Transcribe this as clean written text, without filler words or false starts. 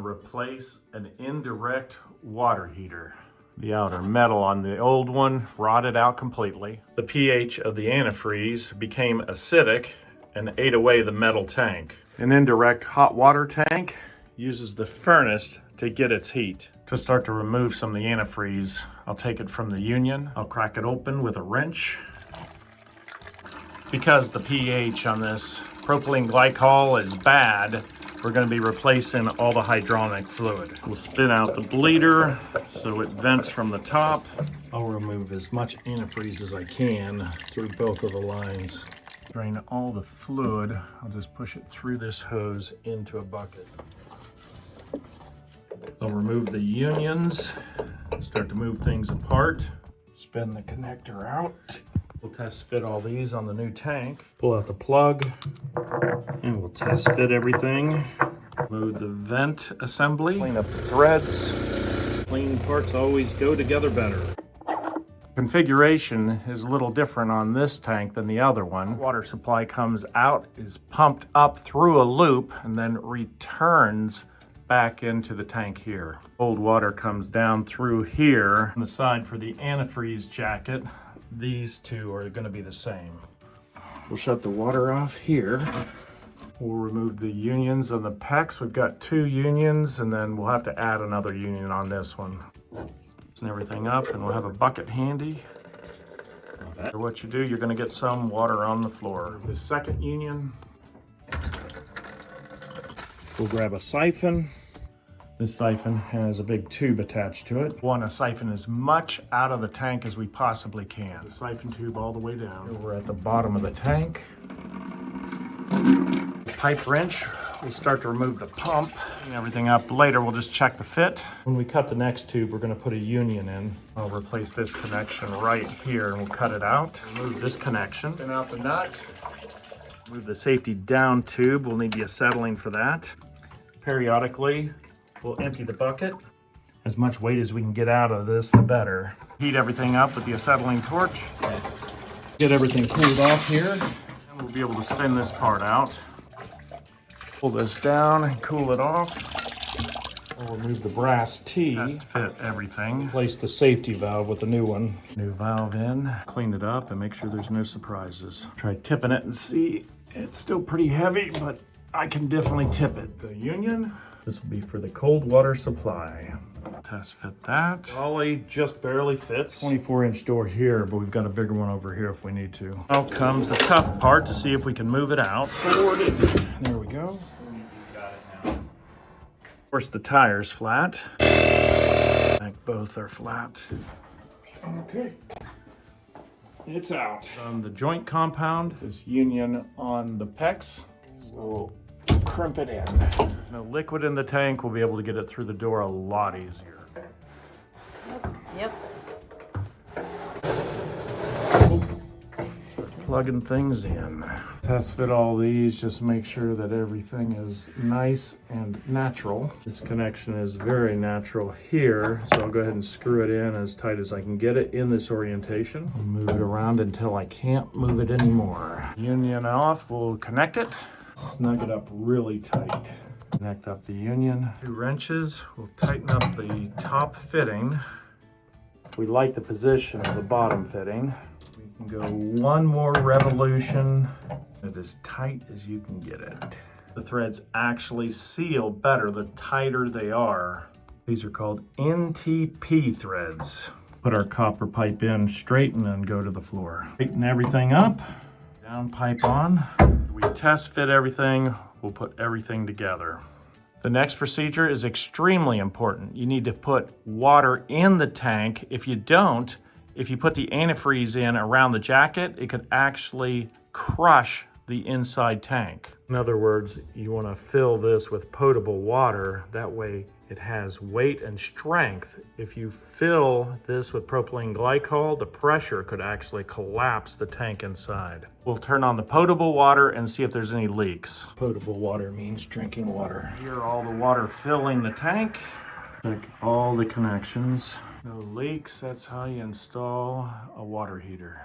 to replace an indirect water heater. The outer metal on the old one rotted out completely. The pH of the antifreeze became acidic and ate away the metal tank. An indirect hot water tank uses the furnace to get its heat. To start to remove some of the antifreeze, I'll take it from the union. I'll crack it open with a wrench. Because the pH on this propylene glycol is bad, we're going to be replacing all the hydronic fluid. We'll spin out the bleeder so it vents from the top. I'll remove as much antifreeze as I can through both of the lines. Drain all the fluid. I'll just push it through this hose into a bucket. I'll remove the unions, start to move things apart, spin the connector out. We'll test fit all these on the new tank. Pull out the plug and we'll test fit everything. Remove the vent assembly. Clean up the threads. Clean parts always go together better. Configuration is a little different on this tank than the other one. Water supply comes out, is pumped up through a loop, and then returns back into the tank here. Cold water comes down through here. On the side for the antifreeze jacket, these two are going to be the same. We'll shut the water off here. We'll remove the unions on the PEX. We've got 2 unions, and then we'll have to add another union on this one. Loosen everything up, and we'll have a bucket handy. What you do, you're going to get some water on the floor. The second union. We'll grab a siphon. This siphon has a big tube attached to it. We want to siphon as much out of the tank as we possibly can. The siphon tube all the way down. We're at the bottom of the tank. Pipe wrench, we'll start to remove the pump. Clean everything up later, we'll just check the fit. When we cut the next tube, we're going to put a union in. I'll replace this connection right here and we'll cut it out. Remove this connection. Spin out the nut. Move the safety down tube. We'll need the acetylene for that. Periodically, we'll empty the bucket. As much weight as we can get out of this, the better. Heat everything up with the acetylene torch. Get everything cooled off here. And we'll be able to spin this part out. Pull this down and cool it off. We'll remove the brass T. Test fit everything. Replace the safety valve with a new one. New valve in. Clean it up and make sure there's no surprises. Try tipping it and see. It's still pretty heavy, but I can definitely tip it. The union. This will be for the cold water supply. Test fit that. Ollie just barely fits. 24-inch door here, but we've got a bigger one over here if we need to. Now comes the tough part to see if we can move it out. Forward it. There we go. Got it now. Of course, the tire's flat. Like both are flat. Okay. It's out. On the joint compound, this union on the PEX. We'll crimp it in. No liquid in the tank, we'll be able to get it through the door a lot easier. Yep. Plugging things in. Test fit all these, just make sure that everything is nice and natural. This connection is very natural here, so I'll go ahead and screw it in as tight as I can get it in this orientation. I'll move it around until I can't move it anymore. Union off, we'll connect it. Snug it up really tight. Connect up the union. 2 wrenches. We'll tighten up the top fitting. We like the position of the bottom fitting. We can go 1 more revolution. It as tight as you can get it. The threads actually seal better the tighter they are. These are called NTP threads. Put our copper pipe in straight and then go to the floor. Tighten everything up. Down pipe on. We test fit everything, we'll put everything together. The next procedure is extremely important. You need to put water in the tank. If you don't, if you put the antifreeze in around the jacket, it could actually crush the inside tank. In other words, you want to fill this with potable water. That way it has weight and strength. If you fill this with propylene glycol, the pressure could actually collapse the tank inside. We'll turn on the potable water and see if there's any leaks. Potable water means drinking water. Here, all the water filling the tank. Check all the connections. No leaks, that's how you install a water heater.